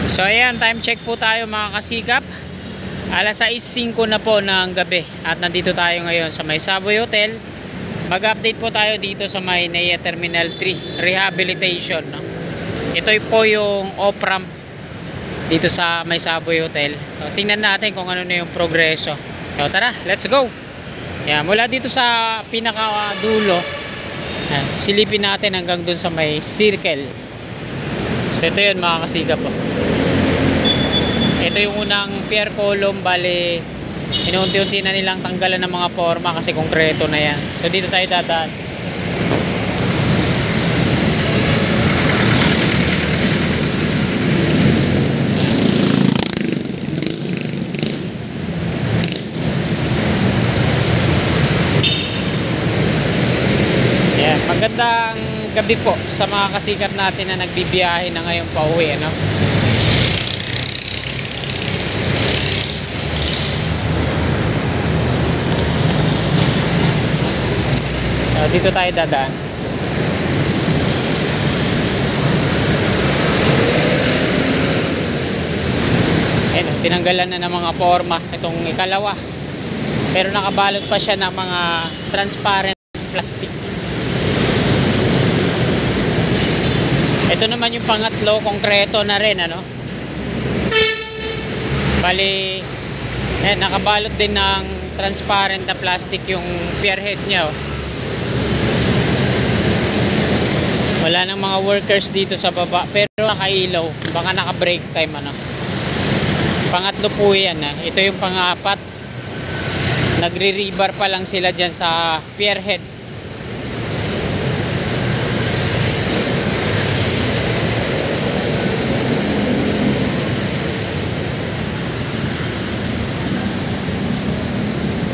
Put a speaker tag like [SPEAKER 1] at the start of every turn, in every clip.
[SPEAKER 1] So ayan, time check po tayo mga kasikap. Alas 6:05 na po ng gabi. At nandito tayo ngayon sa may Savoy Hotel. Mag-update po tayo dito sa may NAIA Terminal 3 Rehabilitation, no? Ito po yung off-ramp dito sa may Savoy Hotel. So, tingnan natin kung ano na yung progreso. So tara, let's go. Yan, mula dito sa pinakadulo, silipin natin hanggang dun sa may circle. So, ito yun mga kasikap po. Ito yung unang pier column, bali inuunti-unti na nilang tanggalan ng mga forma kasi konkreto na yan. So dito tayo dadaan. Yan, magandang gabi po sa mga kasikap natin na nagbibiyahe na ngayon pa uwi, ano? Dito tayo dadaan. Ayun, tinanggalan na ng mga forma itong ikalawa. Pero nakabalot pa siya ng mga transparent plastic. Ito naman yung pangatlo, konkreto na rin, ano? Bali, nakabalot din ng transparent na plastic yung pier head niya, oh. Wala nang mga workers dito sa baba, pero nakailaw, baka naka break time, ano. Pangatlo po yan, ito yung pangapat. Nagre-rebar pa lang sila dyan sa pier head.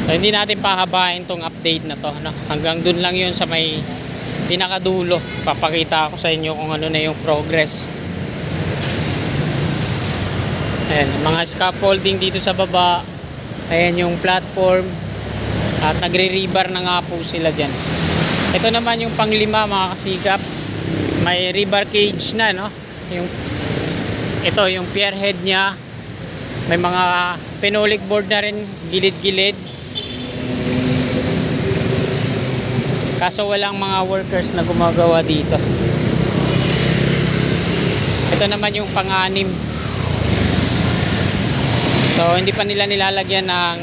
[SPEAKER 1] So, hindi natin pahabain tong update na to, no? Hanggang dun lang yun sa may pinakadulo. Papakita ako sa inyo kung ano na yung progress. Ayan, mga scaffolding dito sa baba. Ayan yung platform. At nagre-rebar na nga po sila dyan. Ito naman yung panglima mga kasikap. May rebar cage na, no? Ito yung pier head nya. May mga phenolic board na rin gilid-gilid. Kaso walang mga workers na gumagawa dito. Ito naman yung pang-anim. So hindi pa nila nilalagyan ng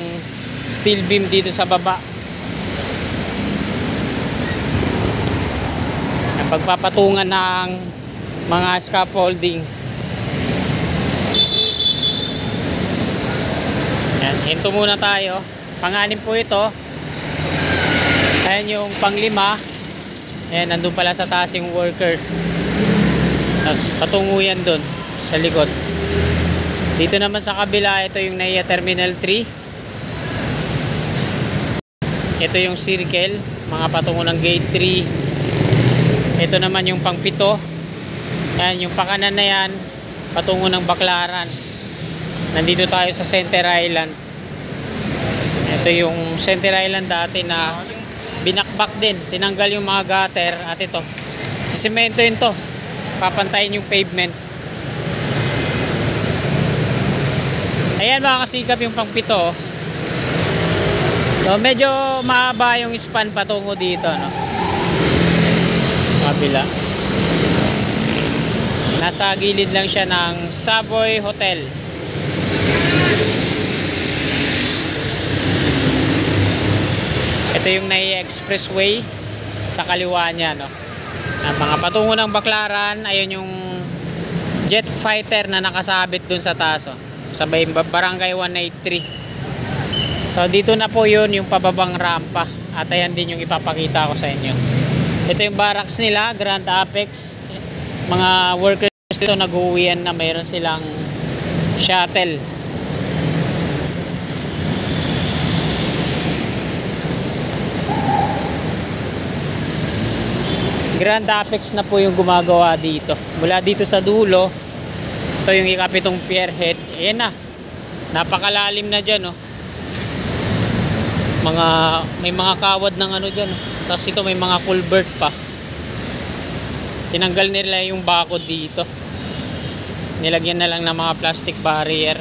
[SPEAKER 1] steel beam dito sa baba. Ang pagpapatungan ng mga scaffolding. Yan, hinto muna tayo. Pang-anim po ito. Ayan yung panglima. Ayan, nandun pala sa taas yung worker. Tapos patungo yan dun sa likod. Dito naman sa kabila, ito yung NAIA Terminal 3. Ito yung circle, mga patungo ng gate 3. Ito naman yung pang-7. Ayan, yung pakanan na yan, patungo ng Baclaran. Nandito tayo sa Center Island. Ito yung Center Island dati na binakbak din, tinanggal yung mga gutter. At ito, semento yun to, papantayin yung pavement. Ayan mga kasikap yung pang-7, oh. So medyo mahaba yung span patungo dito, no? Kabila. Nasa gilid lang siya ng Savoy Hotel. Ito yung NAIA Expressway sa kaliwa niya, no? Ang mga patungo ng Baclaran, ayun yung jet fighter na nakasabit dun sa taas, oh, sa Barangay 183. So dito na po yun yung pababang rampa. At ayan din yung ipapakita ko sa inyo. Ito yung barracks nila, Grand Apex. Mga workers dito nag-uwian na mayroon silang shuttle. Grand Apex na po yung gumagawa dito. Mula dito sa dulo, ito yung ikapitong pier head. Ayan na. Napakalalim na dyan, oh. May mga kawad ng ano dyan, oh. Tapos ito may mga culvert pa. Tinanggal nila yung bakod dito. Nilagyan na lang ng mga plastic barrier.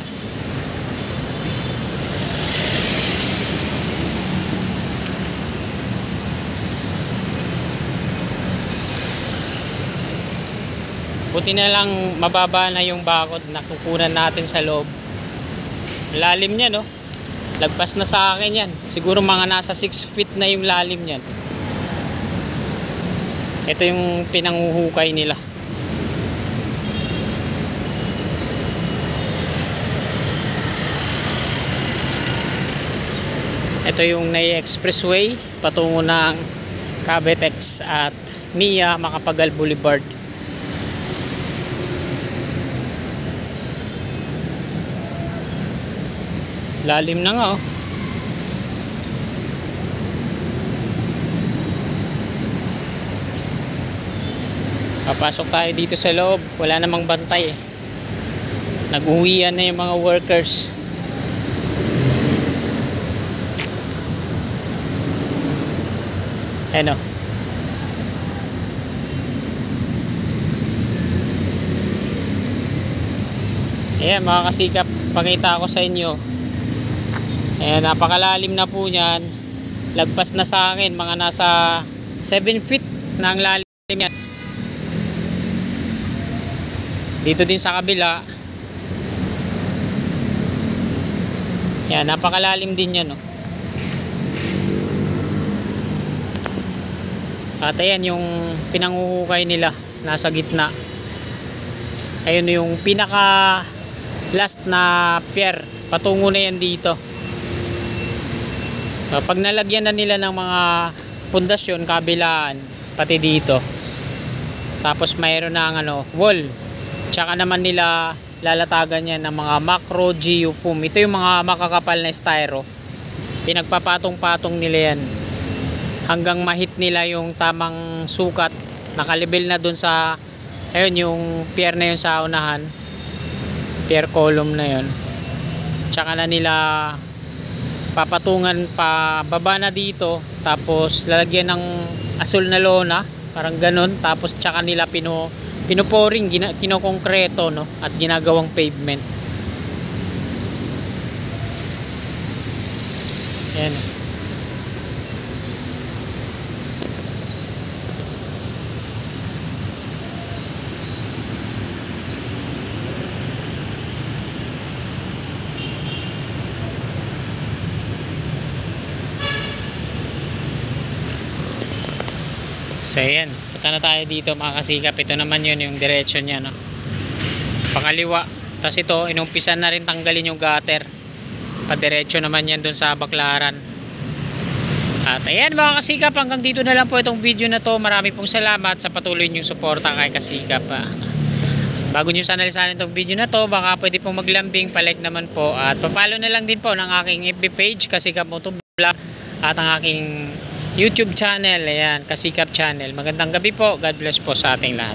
[SPEAKER 1] Buti na lang mababa na yung bakod na kukunan natin sa loob. Lalim niya, no? Lagpas na sa akin yan. Siguro mga nasa 6 feet na yung lalim niyan. Ito yung pinanghuhukay nila. Ito yung Nai Expressway patungo ng Cavitex at NIA Macapagal Boulevard. Lalim na nga, oh. Papasok tayo dito sa loob. Wala namang bantay, eh. Nag-uwian na yung mga workers. Ano? Ayan mga kasikap, pakita ko sa inyo. Ayan, napakalalim na po niyan. Lagpas na sa akin, mga nasa 7 feet na ang lalim yan. Dito din sa kabila. Ayan, napakalalim din yan, no? At ayan yung pinanghuhukay nila, nasa gitna. Ayun yung pinaka last na pier, patungo na yan dito. So, pag nalagyan na nila ng mga pundasyon kabilaan pati dito, tapos mayroon na ang wall, tsaka naman nila lalatagan yan ng mga macro geofoam. Ito yung mga makakapal na styro, pinagpapatong-patong nila yan hanggang mahit nila yung tamang sukat. Nakalibel na dun sa ayun yung pier na yun sa unahan, pier column na yun. Tsaka na nila papatungan pa baba na dito, tapos lalagyan ng asul na lona, parang ganun. Tapos tsaka nila pinuporing, kinokongkreto, no? At ginagawang pavement. Ayan. So ayan, punta na tayo dito mga kasikap. Ito naman yun, yung diretso nya, no? Pakaliwa. Tapos ito, inumpisan na rin tanggalin yung gutter. Padiretso naman yan dun sa Baklaran. At ayan mga kasikap, hanggang dito na lang po itong video na to. Marami pong salamat sa patuloy nyong suporta kay kasikap. Bago nyo sana lisanin itong video na to, baka pwede pong maglambing, palike naman po. At papalo na lang din po ng aking FB page, Kasikap Moto Vlog. At ang aking YouTube channel, ayan, Kasikap Channel. Magandang gabi po. God bless po sa ating lahat.